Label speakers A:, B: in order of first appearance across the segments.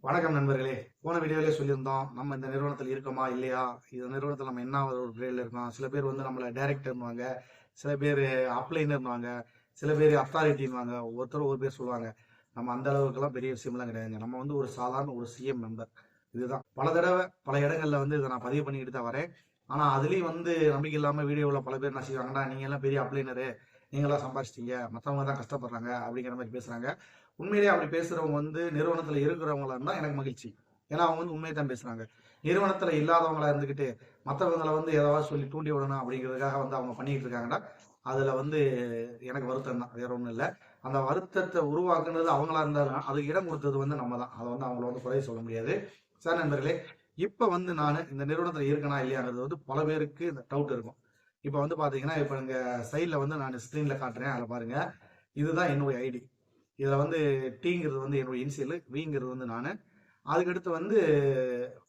A: வணக்கம் நண்பர்களே. போன வீடியோவிலே சொல்லியிருந்தோம், நம்ம இந்த நிறுவனத்தில் இருக்கோமா இல்லையா, இந்த நிறுவனத்தில் நம்ம என்ன ஒரு கிரேடில் இருக்கோம். சில பேர் வந்து நம்மளை டைரக்டர்னுவாங்க, சில பேர் அப்ளைனர்னுவாங்க, சில பேர் அத்தாரிட்டின்வாங்க, ஒவ்வொருத்தரும் ஒவ்வொரு பேர் சொல்லுவாங்க. நம்ம அந்த அளவுக்குலாம் பெரிய விஷயம்லாம் கிடையாதுங்க. நம்ம வந்து ஒரு சாதாரண ஒரு சிஎம் மெம்பர். இதுதான் பல தடவை பல இடங்களில் வந்து இதை நான் பதிவு பண்ணிக்கிட்டு தான் வரேன். ஆனால் அதுலேயும் வந்து நம்பிக்கை இல்லாமல் வீடியோவில் பல பேர் என்ன செய்வாங்கன்னா, நீங்கள் எல்லாம் பெரிய அப்ளைனரு, நீங்களாம் சம்பாதிச்சிட்டீங்க, மற்றவங்க தான் கஷ்டப்படுறாங்க அப்படிங்கிற மாதிரி பேசுகிறாங்க. உண்மையிலேயே அப்படி பேசுறவங்க வந்து நிறுவனத்துல இருக்கிறவங்களா இருந்தா எனக்கு மகிழ்ச்சி. ஏன்னா அவங்க வந்து உண்மையை தான் பேசுறாங்க. நிறுவனத்துல இல்லாதவங்களா இருந்துகிட்டு மற்றவங்களை வந்து ஏதாவது சொல்லி தூண்டி விடணும் அப்படிங்கிறதுக்காக வந்து அவங்க பண்ணிட்டு இருக்காங்கன்னா அதுல வந்து எனக்கு வருத்தம் தான், வேற ஒண்ணும் இல்லை. அந்த வருத்தத்தை உருவாக்குனது அவங்களா இருந்தாலும் அதுக்கு இடம் கொடுத்தது வந்து நம்ம தான். அதை வந்து அவங்கள வந்து குறை சொல்ல முடியாது. சார் நண்பர்களே, இப்ப வந்து நான் இந்த நிறுவனத்துல இருக்கனா இல்லையாங்கிறது வந்து பல பேருக்கு இந்த டவுட் இருக்கும். இப்ப வந்து பாத்தீங்கன்னா, இப்ப இங்க சைட்ல வந்து நான் ஸ்கிரீன்ல காட்டுறேன், அதை பாருங்க. இதுதான் என்னுடைய ஐடி. இதில் வந்து டீங்கிறது வந்து என்னுடைய இனிஷியல், விங்கிறது வந்து நான். அதுக்கடுத்து வந்து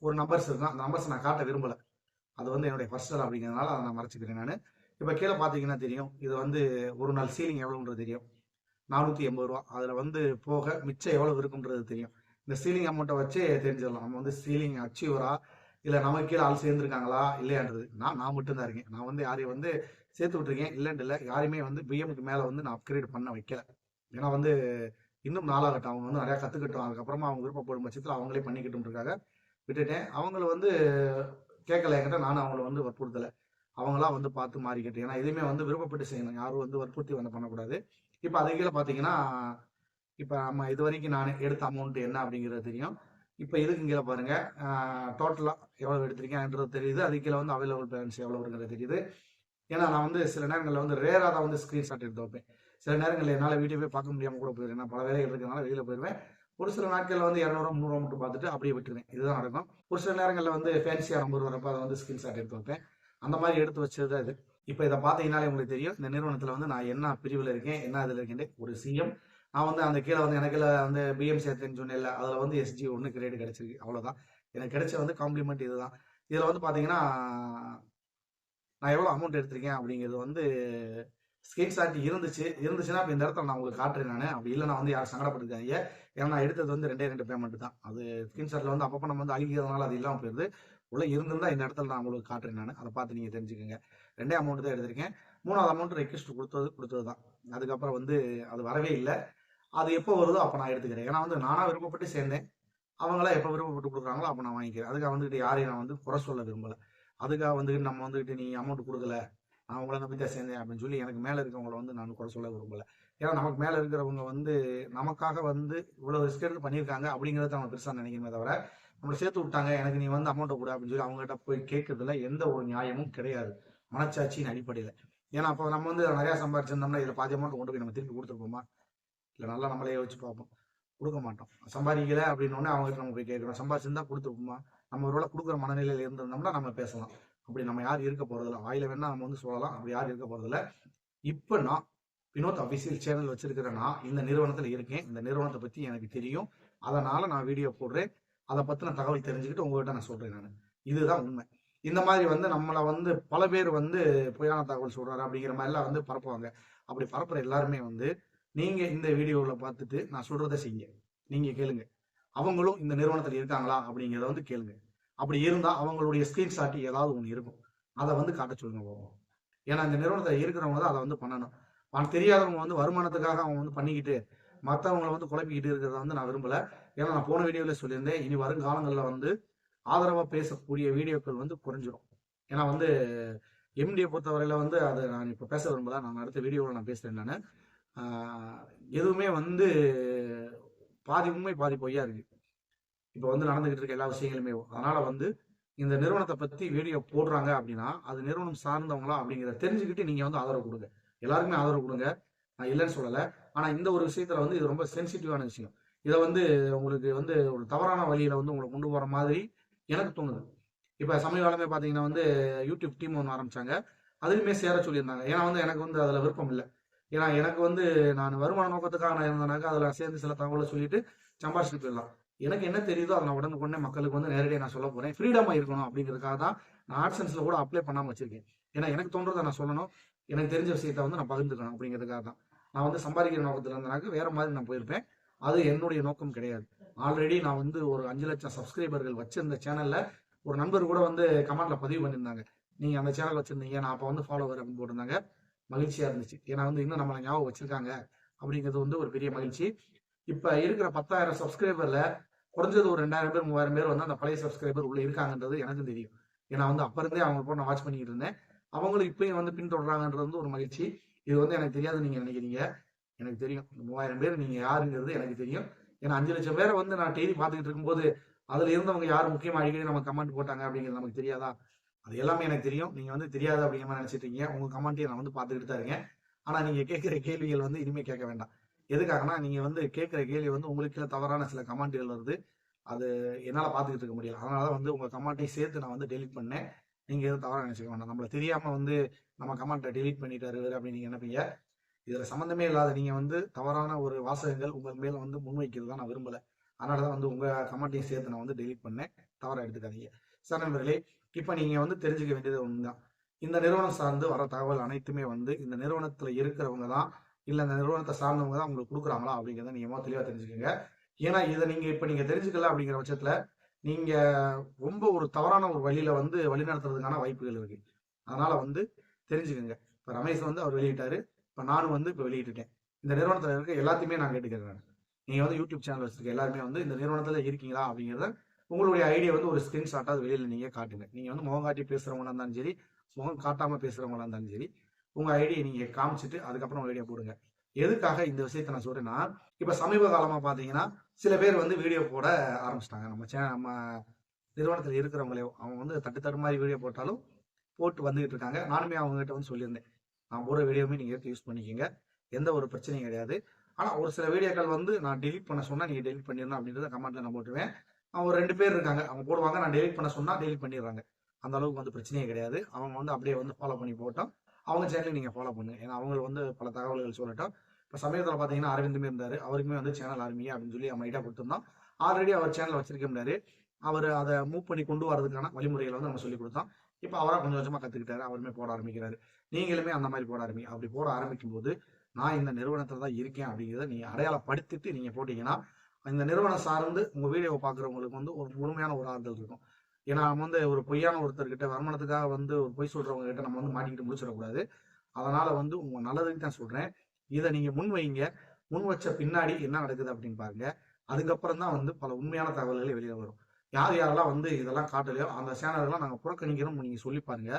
A: ஒரு நம்பர்ஸ் இருக்கும். அந்த நம்பர்ஸ் நான் காட்ட விரும்பலை. அது வந்து என்னுடைய பர்சனல் அப்படிங்கிறதுனால அதை நான் மறைச்சிக்கிறேன் நான். இப்போ கீழே பார்த்தீங்கன்னா தெரியும், இது வந்து ஒரு நாள் சீலிங் எவ்வளோன்றது தெரியும், 480 ரூபா. அதில் வந்து போக மிச்சம் எவ்வளோ இருக்குன்றது தெரியும். இந்த சீலிங் அமௌண்ட்டை வச்சு தெரிஞ்சிடலாம் நம்ம வந்து சீலிங் அச்சீவரா இல்லை நமக்கு கீழே ஆள் சேர்ந்துருக்காங்களா இல்லையான்றது. நான் மட்டும்தான் இருக்கேன். நான் வந்து யாரையும் வந்து சேர்த்து விட்டுருக்கேன், இல்லைன்ட்டு இல்லை. யாரையுமே வந்து பிஎம்க்கு மேலே வந்து நான் அப்கிரேட் பண்ண வைக்கல. ஏன்னா வந்து இன்னும் நாளாகட்டும், அவங்க வந்து நிறையா கற்றுக்கட்டும், அதுக்கப்புறமா அவங்க விருப்பப்படும் பட்சத்தில் அவங்களே பண்ணிக்கிட்டுருக்காங்க விட்டுட்டேன். அவங்கள வந்து கேட்கல என்கிட்ட, நானும் அவங்கள வந்து வற்புறுத்தலை. அவங்களா வந்து பார்த்து மாறிக்கிட்டு, ஏன்னா எதுவுமே வந்து விருப்பப்பட்டு செய்யணும், யாரும் வந்து வற்புறுத்தி வந்து பண்ணக்கூடாது. இப்போ அது கீழே பார்த்தீங்கன்னா, இப்போ நம்ம இது வரைக்கும் நான் எடுத்த அமௌண்ட் என்ன அப்படிங்கிறது தெரியும். இப்போ இதுக்கு கீழே பாருங்க, டோட்டலாக எவ்வளோ எடுத்திருக்கேன்ன்றது தெரியுது. அது கீழே வந்து அவைலபிள் பேலன்ஸ் எவ்வளோங்கிறது தெரியுது. ஏன்னா நான் வந்து சில நேரங்களில் வந்து ரேராக தான் வந்து ஸ்க்ரீன்ஷாட் எடுத்து வைப்பேன். சில நேரங்களில் என்னால் வீடியோ போய் பார்க்க முடியாமல் கூட போயிடுவேன். நான் பல வேலைகள் இருக்கிறதுனால வெளியில் போயிடுவேன். ஒரு சில நாட்களில் வந்து 200 300 மட்டும் பார்த்துட்டு அப்படியே விட்டுருவேன். இதுதான் நடக்கும். ஒரு சில நேரங்களில் வந்து ஃபேன்சியாக நம்பர் வரப்போ அதை வந்து ஸ்க்ரீன்ஷாட் எடுத்து வைப்பேன். அந்த மாதிரி எடுத்து வச்சது தான் இது. இப்போ இதை பார்த்தீங்கன்னாலே உங்களுக்கு தெரியும், இந்த நிறுவனத்தில் வந்து நான் என்ன பிரிவில் இருக்கேன், என்ன இதில் இருக்கேன். ஒரு சிஎம். நான் வந்து அந்த கீழே வந்து எனக்கு வந்து பிஎம் சேர்த்துன்னு சொன்னேன், அதில் வந்து எஸ்ஜி 1 கிரேடு கிடைச்சிருக்கு, அவ்வளோதான். எனக்கு கிடைச்ச வந்து காம்ப்ளிமெண்ட் இதுதான். இதில் வந்து பார்த்தீங்கன்னா, நான் எவ்வளோ அமௌண்ட் எடுத்திருக்கேன் அப்படிங்கிறது வந்து ஸ்கிரீன்ஷாட் இருந்துச்சுன்னா இப்போ இந்த இடத்துல நான் உங்களுக்கு காட்டுறேன். நான் அப்படி இல்லை, நான் வந்து யாரும் சங்கடப்பட்டுருக்காங்க. ஏன்னா நான் எடுத்தது வந்து 2 பேமெண்ட் தான். அது ஸ்கிரீன்ஷாட்டில் வந்து அப்பப்போ நம்ம வந்து அழிக்கிறதுனால அது இல்லாமல் போயிடுது. உள்ள இருந்திருந்தா இந்த இடத்துல நான் உங்களுக்கு காட்டுறேன். நான் அதை பார்த்து நீங்கள் தெரிஞ்சுக்கோங்க. 2 அமௌண்ட் தான் எடுத்திருக்கேன். 3வது அமௌண்ட் ரெக்வஸ்ட் கொடுத்தது தான். அதுக்கப்புறம் வந்து அது வரவே இல்லை. அது எப்போ வருதோ அப்போ நான் எடுத்துக்கிறேன். ஏன்னா வந்து நானாக விருப்பப்பட்டு சேர்ந்தேன். அவங்களா எப்போ விருப்பப்பட்டு கொடுக்குறாங்களோ அப்போ நான் வாங்கிக்கிறேன். அதுக்காக வந்துட்டு யாரையும் நான் வந்து குறை சொல்ல விரும்பலை. அதுக்காக வந்துட்டு நம்ம வந்துட்டு நீ அமௌண்ட் கொடுக்கல, நான் உங்களை நம்பி தான் சேர்ந்தேன் அப்படின்னு சொல்லி எனக்கு மேலே இருக்கவங்கள வந்து நான் குறை சொல்ல விரும்பலை. ஏன்னா நமக்கு மேலே இருக்கிறவங்க வந்து நமக்காக வந்து இவ்வளோ ரிஸ்க் எடுத்து பண்ணியிருக்காங்க அப்படிங்கிறத நம்ம பெருசாக நினைக்கிறமே தவிர, நம்மளை சேர்த்து விட்டாங்க எனக்கு நீ வந்து அமௌண்ட்டை கொடு அப்படின்னு சொல்லி அவங்ககிட்ட போய் கேட்கறதுல எந்த ஒரு நியாயமும் கிடையாது, மனச்சாட்சியின் அடிப்படையில். ஏன்னா அப்போ நம்ம வந்து நிறையா சம்பாதிச்சிருந்தோம்னா இதில் பாதி அமௌண்ட் கொண்டு போய் நம்ம திருப்பி கொடுத்துருப்போமா? இல்லை, நல்லா நம்மளே யோசிச்சு பார்ப்போம். கொடுக்க மாட்டோம். சம்பாதிக்கல அப்படின்னோடனே அவங்ககிட்ட நம்ம போய் கேட்குறோம், சம்பாதிச்சிருந்தா கொடுத்துருப்போமா? நம்ம ஒருவேளை கொடுக்குற மனநிலையில் இருந்திருந்தோம்னா நம்ம பேசலாம். அப்படி நம்ம யாரும் இருக்க போறதில்ல. வாயில வேணா நம்ம வந்து சொல்லலாம், அப்படி யாரும் இருக்க போறதில்ல. இப்போ நான் வினோத் அஃபிஷியல் சேனல் வச்சிருக்கிற நான் இந்த நிறுவனத்தில் இருக்கேன். இந்த நிறுவனத்தை பற்றி எனக்கு தெரியும். அதனால நான் வீடியோ போடுறேன். அதை பற்றின தகவல் தெரிஞ்சுக்கிட்டு உங்ககிட்ட நான் சொல்றேன். நான் இதுதான் உண்மை. இந்த மாதிரி வந்து நம்மளை வந்து பல பேர் வந்து பொய்யான தகவல் சொல்றாரு அப்படிங்கிற மாதிரிலாம் வந்து பரப்புவாங்க. அப்படி பரப்புற எல்லாருமே வந்து நீங்க இந்த வீடியோவில் பார்த்துட்டு நான் சொல்றதை செய்யுங்க. நீங்க கேளுங்க, அவங்களும் இந்த நிறுவனத்தில் இருக்காங்களா அப்படிங்கிறத வந்து கேளுங்க. அப்படி இருந்தா அவங்களுடைய ஸ்கிரீன்ஷாட் ஏதாவது ஒன்று இருக்கும், அதை வந்து காட்ட சொல்லுங்க போவோம். ஏன்னா இந்த நிறுவனத்தில் இருக்கிறவங்க தான் அதை வந்து பண்ணணும். தெரியாதவங்க வந்து வருமானத்துக்காக அவங்க வந்து பண்ணிக்கிட்டு மற்றவங்களை வந்து குழப்பிக்கிட்டு இருக்கிறத வந்து நான் விரும்பலை. ஏன்னா நான் போன வீடியோவில் சொல்லியிருந்தேன், இனி வருங்காலங்களில் வந்து ஆதரவாக பேசக்கூடிய வீடியோக்கள் வந்து குறைஞ்சிடும். ஏன்னா வந்து எம்டியை பொறுத்தவரையில் வந்து அதை நான் இப்போ பேச விரும்பல. நான் அடுத்த வீடியோவில் நான் பேசுகிறேன். நான் எதுவுமே வந்து பாதி உண்மை பாதி பொய்யா இருக்கு இப்போ வந்து நடந்துகிட்டு இருக்க எல்லா விஷயங்களுமே. அதனால வந்து இந்த நிறுவனத்தை பத்தி வீடியோ போடுறாங்க அப்படின்னா அது நிறுவனம் சார்ந்தவங்களா அப்படிங்கிறத தெரிஞ்சுக்கிட்டு நீங்க வந்து ஆதரவு கொடுங்க. எல்லாருக்குமே ஆதரவு கொடுங்க, நான் இல்லைன்னு சொல்லலை. ஆனா இந்த ஒரு விஷயத்துல வந்து இது ரொம்ப சென்சிட்டிவான விஷயம். இதை வந்து உங்களுக்கு வந்து ஒரு தவறான வழியில வந்து உங்களை கொண்டு போற மாதிரி எனக்கு தோணுது. இப்ப சமீப காலமே பாத்தீங்கன்னா வந்து யூடியூப் டீம் ஒன்று ஆரம்பிச்சாங்க, அதுலையுமே சேர சொல்லியிருந்தாங்க. ஏன்னா வந்து எனக்கு வந்து அதுல விருப்பம் இல்லை. ஏன்னா எனக்கு வந்து நான் வருமான நோக்கத்துக்காக நான் இருந்தேனாக்கா அதுல சேர்ந்து சில தகவலை சொல்லிட்டு சம்பாரிச்சுட்டு போயிடலாம். எனக்கு என்ன தெரியுதோ அதை நான் உடனுக்குடனே மக்களுக்கு வந்து நேரடியாக நான் சொல்ல போறேன். ஃப்ரீடமா இருக்கணும் அப்படிங்கிறதுக்காக தான் நான் ஆட்சன்ஸ்ல கூட அப்ளை பண்ணாம வச்சிருக்கேன். ஏன்னா எனக்கு தோன்றதை நான் சொல்லணும், எனக்கு தெரிஞ்ச விஷயத்த வந்து நான் பகிர்ந்துக்கணும் அப்படிங்கிறதுக்காக தான். நான் வந்து சம்பாதிக்கிற நோக்கத்துல இருந்தனாக்க வேற மாதிரி நான் போயிருப்பேன். அது என்னுடைய நோக்கம் கிடையாது. ஆல்ரெடி நான் வந்து ஒரு 5 லட்சம் சப்ஸ்கிரைபர்கள் வச்சிருந்த சேனல்ல ஒரு நண்பர் கூட வந்து கமெண்ட்ல பதிவு பண்ணியிருந்தாங்க. நீங்க அந்த சேனல் வச்சிருந்தீங்க, நான் அப்ப வந்து ஃபாலோவர் அப்படின்னு போட்டிருந்தாங்க. மகிழ்ச்சியா இருந்துச்சு. ஏன்னா வந்து இன்னும் நம்மள ஞாபகம் வச்சிருக்காங்க அப்படிங்கிறது வந்து ஒரு பெரிய மகிழ்ச்சி. இப்ப இருக்கிற 10,000 சப்ஸ்கிரைபர்ல குறைஞ்சது ஒரு 2000 பேர் 3000 பேர் வந்து அந்த பழைய சப்ஸ்கிரைபர் உள்ள இருக்காங்கன்றது எனக்கும் தெரியும். ஏன்னா வந்து அப்ப இருந்தே அவங்க கூட நான் வாட்ச் பண்ணிட்டு இருந்தேன். அவங்களும் இப்பயும் வந்து பின்தொடர்றாங்கன்றது வந்து ஒரு மகிழ்ச்சி. இது வந்து எனக்கு தெரியாதுன்னு நீங்க நினைக்கிறீங்க. எனக்கு தெரியும். இந்த 3000 பேர் நீங்க யாருங்கிறது எனக்கு தெரியும். ஏன்னா 5 லட்சம் பேரை வந்து நான் டெய்லி பார்த்துக்கிட்டு இருக்கும்போது அதுல இருந்தவங்க யார் முக்கியமா அடிக்கடி நம்ம கமெண்ட் போட்டாங்க அப்படிங்கிறது நமக்கு தெரியாதா? அது எல்லாமே எனக்கு தெரியும். நீங்க வந்து தெரியாது அப்படிங்கிற மாதிரி நினைச்சிட்டு இருக்கீங்க. உங்க கமெண்ட்டையும் நான் வந்து பார்த்துக்கிட்டு தான் இருக்கேன். ஆனா நீங்க கேட்கிற கேள்விகள் வந்து இனிமே கேட்க வேண்டாம். எதுக்காகனா நீங்க வந்து கேட்கிற கேள்வி வந்து உங்களுக்கு கீழ தவறான சில கமெண்ட்கள் வருது. அது என்னால பார்த்துக்கிட்டு இருக்க முடியல. அதனால வந்து உங்க கமெண்ட்டையும் சேர்த்து நான் வந்து டெலீட் பண்ணேன். நீங்க எதுவும் தவறா நினைச்சுக்க வேண்டாம். நம்மள தெரியாம வந்து நம்ம கமெண்ட்ட டெலீட் பண்ணிட்டாரு இவரு அப்படின்னு நீங்க நினைப்பீங்க. இதுல சம்மந்தமே இல்லாத நீங்க வந்து தவறான ஒரு வாசகங்கள் உங்க மேல வந்து முன்வைக்கிறது தான் நான் விரும்பல. அதனாலதான் வந்து உங்க கமெண்ட்டையும் சேர்த்து நான் வந்து டெலீட் பண்ணேன். தவறா எடுத்துக்காதீங்க. சார் நண்பர்களே, இப்ப நீங்க வந்து தெரிஞ்சுக்க வேண்டியது ஒண்ணுதான். இந்த நிறுவனம் சார்ந்து வர தகவல் அனைத்துமே வந்து இந்த நிறுவனத்துல இருக்கிறவங்க தான், இல்ல இந்த நிறுவனத்தை சார்ந்தவங்க தான் உங்களுக்கு கொடுக்குறாங்களா அப்படிங்கிறத நீங்க மொத தெளிவா தெரிஞ்சுக்கங்க. ஏன்னா இதை நீங்க தெரிஞ்சுக்கல அப்படிங்கிற பட்சத்துல நீங்க ரொம்ப ஒரு தவறான ஒரு வழியில வந்து வழிநடத்துறதுக்கான வாய்ப்புகள் இருக்கு. அதனால வந்து தெரிஞ்சுக்கங்க. இப்ப ரமேஷ் வந்து அவர் வெளியிட்டாரு. இப்ப நானும் வந்து இப்ப வெளியிட்டுட்டேன். இந்த நிறுவனத்துல இருக்க எல்லாத்தையுமே நான் கேட்டுக்கிறேன். நீங்க வந்து யூடியூப் சேனல் வச்சிருக்க எல்லாருமே வந்து இந்த நிறுவனத்துல இருக்கீங்களா அப்படிங்கிறத உங்களுடைய ஐடியா வந்து ஒரு ஸ்கிரீன்ஷாட்டாக வெளியில நீங்க காட்டுங்க. நீங்க வந்து முகம் காட்டி பேசுறவங்களா இருந்தாலும் சரி, முகம் காட்டாம பேசுறவங்களா இருந்தாலும் சரி, உங்க ஐடியை நீங்க காமிச்சிட்டு அதுக்கப்புறம் உங்க ஐடியா போடுங்க. எதுக்காக இந்த விஷயத்த நான் சொல்றேன்னா, இப்ப சமீப காலமா பாத்தீங்கன்னா சில பேர் வந்து வீடியோ போட ஆரம்பிச்சிட்டாங்க. நம்ம நிறுவனத்தில் இருக்கிறவங்களே அவங்க வந்து தட்டு தடுமாறி வீடியோ போட்டாலும் போட்டு வந்துகிட்டு இருக்காங்க. நானுமே அவங்க கிட்ட வந்து சொல்லியிருந்தேன். நான் போடுற வீடியோவுமே நீங்க எடுத்து யூஸ் பண்ணிக்கங்க. எந்த ஒரு பிரச்சனையும் கிடையாது. ஆனா ஒரு சில வீடியோக்கள் வந்து நான் டெலீட் பண்ண சொன்னா நீங்க டெலீட் பண்ணிடணும் அப்படின்றத கமெண்ட்ல நான் போட்டுருவேன். ஒரு 2 பேர் இருக்காங்க. அவங்க போடுவாங்க. நான் டெலீட் பண்ண சொன்னா டெலீட் பண்ணிடுறாங்க. அந்த அளவுக்கு வந்து பிரச்சனையே கிடையாது. அவங்க வந்து அப்படியே வந்து ஃபாலோ பண்ணி போட்டோம். அவங்க சேனலையும் நீங்க ஃபாலோ பண்ணுங்க. ஏன்னா அவங்க வந்து பல தகவல்கள் சொல்லட்டும். இப்ப சமீபத்தில் பாத்தீங்கன்னா அரவிந்துமே இருந்தாரு. அவருக்குமே வந்து சேனல் ஆரம்பிங்க அப்படின்னு சொல்லி நம்ம ஐடியா கொடுத்திருந்தோம். ஆல்ரெடி அவர் சேனல் வச்சிருக்க முடியாது. அவர் அதை மூவ் பண்ணி கொண்டு வரதுக்கான வழிமுறைகளை வந்து நம்ம சொல்லி கொடுத்தோம். இப்ப அவரா கொஞ்சம் கொஞ்சமா கத்துக்கிட்டாரு. அவருமே போட ஆரம்பிக்கிறாரு. நீங்களுமே அந்த மாதிரி போட ஆரம்பிங்க. அப்படி போட ஆரம்பிக்கும் போது நான் இந்த நிறுவனத்துல தான் இருக்கேன் அப்படிங்கிறத நீங்க அடையாளப்படுத்திட்டு நீங்க போட்டீங்கன்னா இந்த நிறுவனம் சார்ந்து உங்க வீடியோவை பாக்குறவங்களுக்கு வந்து ஒரு முழுமையான ஒரு ஆறுதல் இருக்கும். ஏன்னா நம்ம வந்து ஒரு பொய்யான ஒருத்தர்கிட்ட வருமானத்துக்காக வந்து ஒரு பொய் சொல்றவங்க கிட்ட நம்ம வந்து மாட்டிக்கிட்டு முடிச்சிடக்கூடாது. அதனால வந்து உங்க நல்லதுக்கு தான் சொல்றேன். இதை நீங்க முன் வைங்க. முன் வச்ச பின்னாடி என்ன நடக்குது அப்படின்னு பாருங்க. அதுக்கப்புறம் தான் வந்து பல உண்மையான தகவல்களே வெளியே வரும். யார் யாரெல்லாம் வந்து இதெல்லாம் காட்டலையோ அந்த சேனல்கள்லாம் நாங்க புறக்கணிக்கிறோம் நீங்க சொல்லி பாருங்க.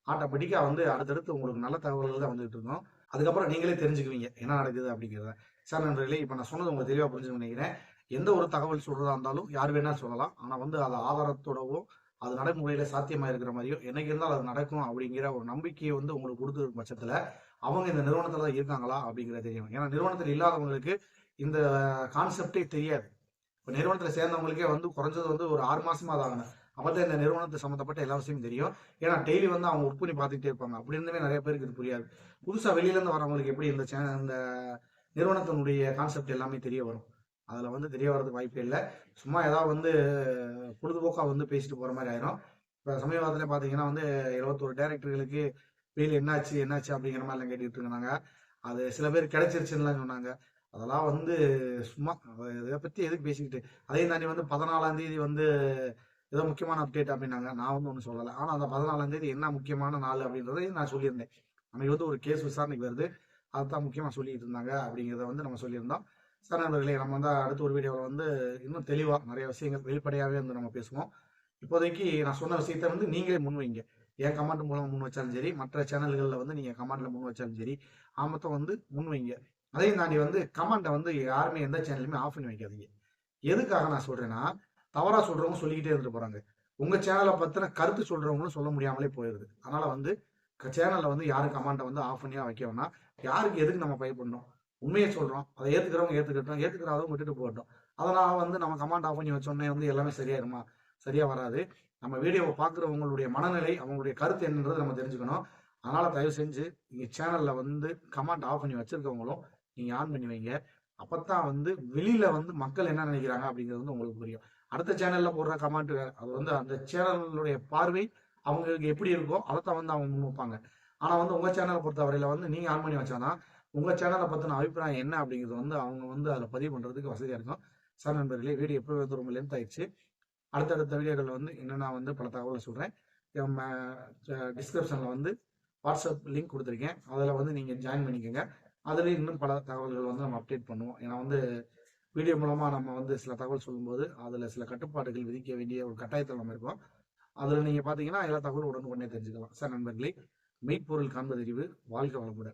A: ஆட்டோமேட்டிக்கா வந்து அடுத்தடுத்து உங்களுக்கு நல்ல தகவல்கள் தான் வந்துகிட்டு இருக்கோம். அதுக்கப்புறம் நீங்களே தெரிஞ்சுக்குவீங்க என்ன நடக்குது அப்படிங்கிறத. சார் நண்பர்களே, இப்ப நான் சொன்னது உங்களுக்கு தெளிவா புரிஞ்சு நினைக்கிறேன். எந்த ஒரு தகவல் சொல்றதா இருந்தாலும் யார் வேணாலும் சொல்லலாம். ஆனா வந்து அது ஆதாரத்தோடவோ அது நடைமுறையில சாத்தியமா இருக்கிற மாதிரியோ என்னைக்கு இருந்தாலும் அது நடக்கும் அப்படிங்கிற ஒரு நம்பிக்கையை வந்து உங்களுக்கு கொடுத்துருக்கும் பட்சத்துல அவங்க இந்த நிறுவனத்துல தான் இருக்காங்களா அப்படிங்கிறத தெரியும். ஏன்னா நிறுவனத்தில் இல்லாதவங்களுக்கு இந்த கான்செப்டே தெரியாது. இப்ப நிறுவனத்துல சேர்ந்தவங்களுக்கே வந்து குறைஞ்சது வந்து ஒரு 6 மாசமா தான் ஆகணும். அப்பதான் இந்த நிறுவனத்தை சம்மந்தப்பட்ட எல்லா விஷயமும் தெரியும். ஏன்னா டெய்லி வந்து அவங்க ஒர்க் பண்ணி பார்த்துக்கிட்டே இருப்பாங்க. அப்படி இருந்துமே நிறைய பேருக்கு இது புரியாது. புதுசா வெளியில இருந்து வரவங்களுக்கு எப்படி இந்த நிறுவனத்தினுடைய கான்செப்ட் எல்லாமே தெரிய வரும். அதுல வந்து தெரிய வர்றதுக்கு வாய்ப்பே இல்லை. சும்மா ஏதாவது வந்து பொழுதுபோக்கா வந்து பேசிட்டு போற மாதிரி ஆயிரும். இப்ப சமீபத்துல பாத்தீங்கன்னா வந்து 71 டைரக்டர்களுக்கு வெளியில என்னாச்சு என்னாச்சு அப்படிங்கிற மாதிரி எல்லாம் கேட்டுக்கிட்டு இருந்தாங்க. அது சில பேர் கிடைச்சிருச்சுன்னு சொன்னாங்க. அதெல்லாம் வந்து சும்மா இதை பத்தி எதுக்கு பேசிக்கிட்டு. அதையும் தாண்டி வந்து 14ஆம் தேதி வந்து ஏதோ முக்கியமான அப்டேட் அப்படின்னாங்க. நான் வந்து ஒன்றும் சொல்லலை. ஆனா அந்த 14ஆம் தேதி என்ன முக்கியமான நாள் அப்படின்றதையும் நான் சொல்லியிருந்தேன். அன்னைக்கு வந்து ஒரு கேஸ் விசாரணைக்கு வருது. அதுதான் முக்கியமா சொல்லிட்டு இருந்தாங்க அப்படிங்கிறத வந்து நம்ம சொல்லியிருந்தோம். சார் நண்பர்களே, நம்ம வந்து அடுத்த ஒரு வீடியோவில் வந்து இன்னும் தெளிவா நிறைய விஷயங்கள் வெளிப்படையாவே வந்து நம்ம பேசுவோம். இப்போதைக்கு நான் சொன்ன விஷயத்த வந்து நீங்களே முன்வைங்க. என் கமெண்ட் மூலம் முன் வச்சாலும் சரி, மற்ற சேனல்களில் வந்து நீங்க கமெண்ட்ல முன் வச்சாலும் சரி, ஆமத்தை வந்து முன்வைங்க. அதையும் தாண்டி வந்து கமெண்ட்டை வந்து யாருமே எந்த சேனலுமே ஆஃப் பண்ணி வைக்காதீங்க. எதுக்காக நான் சொல்றேன்னா, தவறா சொல்றவங்க சொல்லிக்கிட்டே இருந்துட்டு போறாங்க. உங்க சேனலை பத்தின கருத்து சொல்றவங்களும் சொல்ல முடியாமலே போயிருது. அதனால வந்து சேனல்ல வந்து யாரும் கமெண்ட்டை வந்து ஆஃப் பண்ணியா வைக்க வேணாம். யாருக்கு எதுக்கு நம்ம பயப்படணும்? உண்மையை சொல்றோம். அதை ஏத்துக்கிறவங்க ஏத்துக்கட்டும், ஏத்துக்கிறாதவங்க விட்டுட்டு போகட்டும். அதனால வந்து நம்ம கமெண்ட் ஆஃப் பண்ணி வச்சோடனே வந்து எல்லாமே சரியாயிருமா? சரியா வராது. நம்ம வீடியோவை பார்க்குறவங்களுடைய மனநிலை, அவங்களுடைய கருத்து என்னன்றதை நம்ம தெரிஞ்சுக்கணும். அதனால தயவு செஞ்சு நீங்க சேனல்ல வந்து கமெண்ட் ஆஃப் பண்ணி வச்சிருக்கவங்களும் நீங்க ஆன் பண்ணி வைங்க. அப்பத்தான் வந்து வெளியில வந்து மக்கள் என்ன நினைக்கிறாங்க அப்படிங்கிறது வந்து உங்களுக்கு புரியும். அடுத்த சேனல்ல போடுற கமெண்ட் வேற. அது வந்து அந்த சேனலுடைய பார்வை அவங்களுக்கு எப்படி இருக்கோ அதைத்தான் வந்து அவங்க முன் வைப்பாங்க. ஆனா வந்து உங்க சேனலை பொறுத்தவரையில வந்து நீங்க ஆன் பண்ணி வச்சாதான் உங்க சேனலை பத்தின அபிப்பிராயம் என்ன அப்படிங்கிறது வந்து அவங்க வந்து அதுல பதிவு பண்றதுக்கு வசதியா இருக்கும். சார் நண்பர்களே, வீடியோ எப்படி வந்து ரொம்ப லென்த் ஆயிடுச்சு. அடுத்தடுத்த வீடியோக்களில் வந்து இன்னும் நான் வந்து பல தகவலை சொல்கிறேன். நம்ம டிஸ்கிரிப்ஷனில் வந்து வாட்ஸ்அப் லிங்க் கொடுத்துருக்கேன். அதில் வந்து நீங்கள் ஜாயின் பண்ணிக்கோங்க. அதுலேயும் இன்னும் பல தகவல்கள் வந்து நம்ம அப்டேட் பண்ணுவோம். ஏன்னா வந்து வீடியோ மூலமாக நம்ம வந்து சில தகவல் சொல்லும்போது அதில் சில கட்டுப்பாடுகள் விதிக்க வேண்டிய ஒரு கட்டாயத்தில் நம்ம இருக்கோம். அதில் நீங்கள் பார்த்தீங்கன்னா எல்லா தகவலும் உடனுக்குடனே தெரிஞ்சுக்கலாம். சார் நண்பர்களே, மெய்ப்பொருள் காண்பதறிவு, வாழ்க வளமுடன்.